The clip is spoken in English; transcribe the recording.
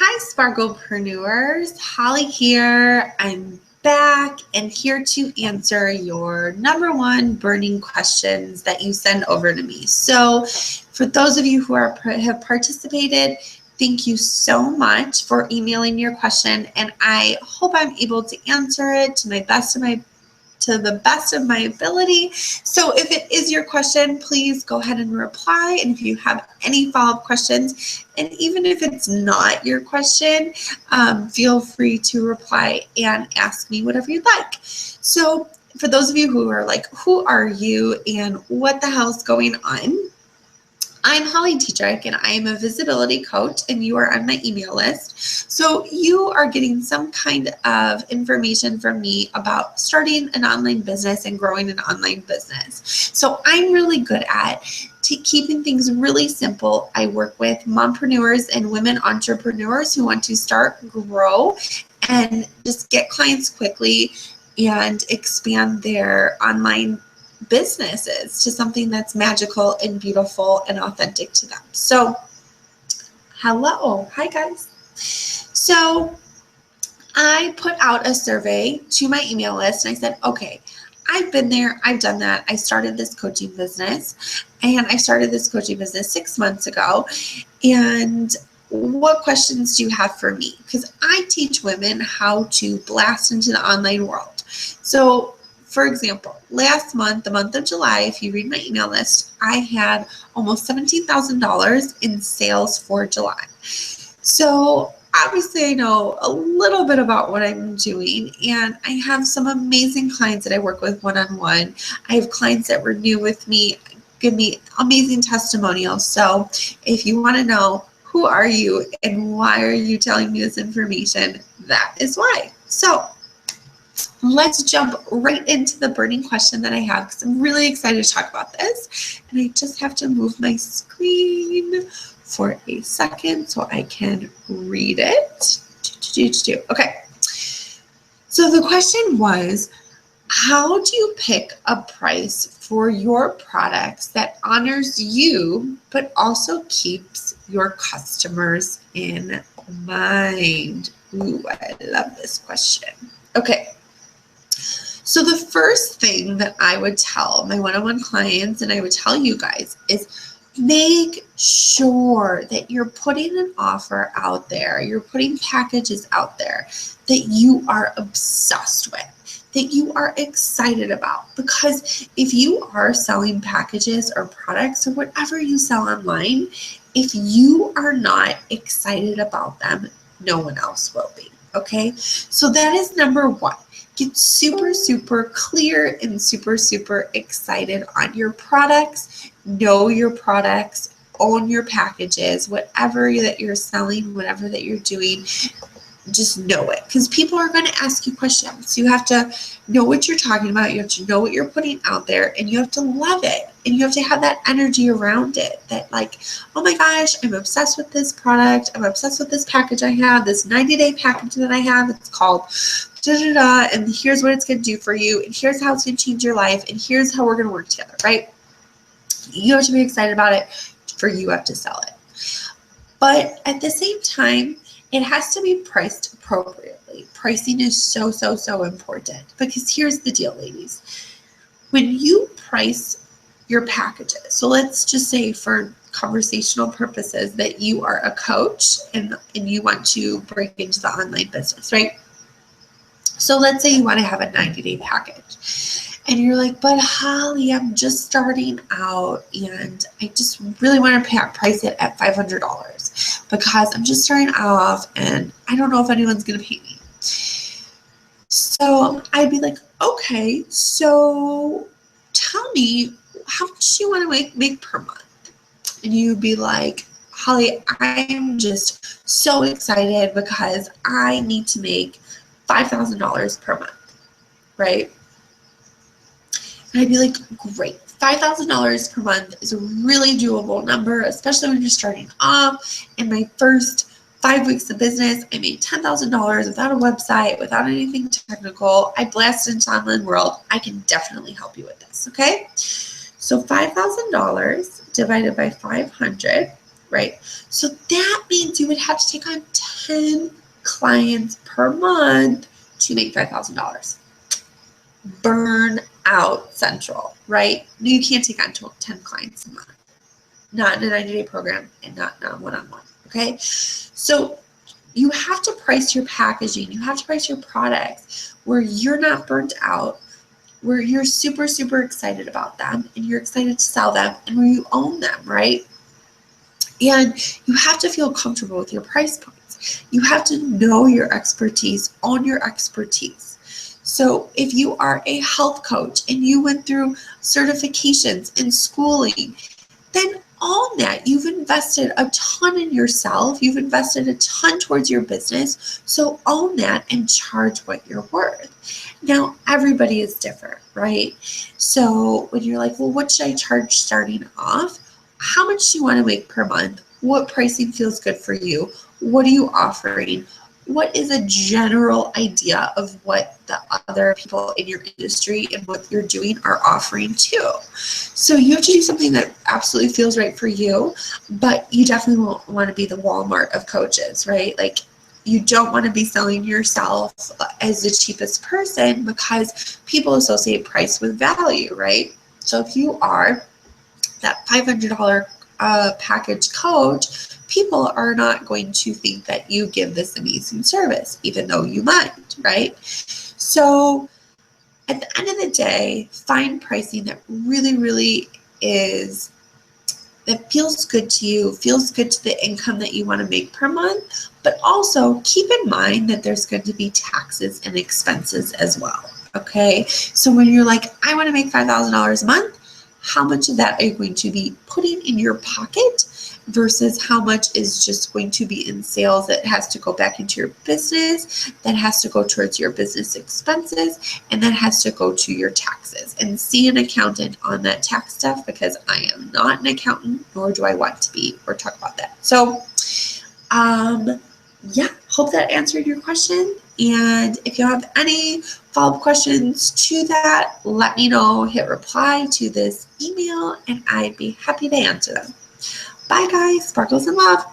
Hi, Sparklepreneurs. Holly here. I'm back and here to answer your number one burning questions that you send over to me. So for those of you who have participated, thank you so much for emailing your question, and I hope I'm able to answer it to the best of my ability. So if it is your question, please go ahead and reply. And if you have any follow-up questions, and even if it's not your question, feel free to reply and ask me whatever you'd like. So for those of you who are like, who are you and what the hell's going on? I'm Holly Dietrich, and I am a visibility coach, and you are on my email list. So you are getting some kind of information from me about starting an online business and growing an online business. So I'm really good at keeping things really simple. I work with mompreneurs and women entrepreneurs who want to start, grow, and just get clients quickly and expand their online businesses to something that's magical and beautiful and authentic to them. So, hello. Hi, guys. So, I put out a survey to my email list and I said, okay, I've been there. I've done that. I started this coaching business, and I started this coaching business 6 months ago. And what questions do you have for me? Because I teach women how to blast into the online world. So, for example, last month, the month of July, if you read my email list, I had almost $17,000 in sales for July. So obviously I know a little bit about what I'm doing, and I have some amazing clients that I work with one-on-one. I have clients that renew with me, give me amazing testimonials. So if you want to know who are you and why are you telling me this information, that is why. So let's jump right into the burning question that I have, because I'm really excited to talk about this. And I just have to move my screen for a second so I can read it. Okay. So the question was, how do you pick a price for your products that honors you, but also keeps your customers in mind? Ooh, I love this question. Okay. So the first thing that I would tell my one-on-one clients, and I would tell you guys, is make sure that you're putting an offer out there, you're putting packages out there that you are obsessed with, that you are excited about. Because if you are selling packages or products or whatever you sell online, if you are not excited about them, no one else will be. Okay? So that is number one. Get super, super clear and super, super excited on your products. Know your products, own your packages, whatever that you're selling, whatever that you're doing, just know it. Because people are going to ask you questions. You have to know what you're talking about. You have to know what you're putting out there, and you have to love it. And you have to have that energy around it, that like, oh my gosh, I'm obsessed with this product. I'm obsessed with this package I have, this 90-day package that I have. It's called da-da-da, and here's what it's going to do for you, and here's how it's going to change your life, and here's how we're going to work together, right? You have to be excited about it for you have to sell it. But at the same time, it has to be priced appropriately. Pricing is so, so, so important, because here's the deal, ladies. When you price your packages, so let's just say for conversational purposes that you are a coach and you want to break into the online business, right? So let's say you want to have a 90-day package, and you're like, but Holly, I'm just starting out and I just really want to price it at $500 because I'm just starting off and I don't know if anyone's going to pay me. So I'd be like, okay, so tell me, how much do you want to make per month? And you'd be like, Holly, I'm just so excited because I need to make $5,000 per month, right? And I'd be like, great, $5,000 per month is a really doable number, especially when you're starting off. In my first 5 weeks of business, I made $10,000 without a website, without anything technical. I blasted into the online world. I can definitely help you with this, okay? So $5,000 divided by 500, right? So that means you would have to take on 10 clients per month to make $5,000. Burn out central, right? You can't take on 10 clients a month, not in a 90-day program and not one-on-one, okay? So you have to price your packaging, you have to price your products where you're not burnt out, where you're super, super excited about them and you're excited to sell them, and where you own them, right? And you have to feel comfortable with your price points. You have to know your expertise, own your expertise. So if you are a health coach and you went through certifications and schooling, then own that. You've invested a ton in yourself. You've invested a ton towards your business. So own that and charge what you're worth. Now, everybody is different, right? So when you're like, well, what should I charge starting off? How much do you want to make per month? What pricing feels good for you? What are you offering? What is a general idea of what the other people in your industry and what you're doing are offering too? So you have to do something that absolutely feels right for you, but you definitely won't want to be the Walmart of coaches, right? Like, you don't want to be selling yourself as the cheapest person, because people associate price with value, right? So if you are that $500 package coach, people are not going to think that you give this amazing service, even though you might, right? So at the end of the day, find pricing that really, really is, that feels good to you, feels good to the income that you want to make per month, but also keep in mind that there's going to be taxes and expenses as well, okay? So when you're like, I want to make $5,000 a month, how much of that are you going to be putting in your pocket versus how much is just going to be in sales that has to go back into your business, that has to go towards your business expenses, and that has to go to your taxes. And see an accountant on that tax stuff, because I am not an accountant, nor do I want to be or talk about that. So yeah, hope that answered your question. And if you have any follow-up questions to that, let me know. Hit reply to this email and I'd be happy to answer them. Bye guys, sparkles and love.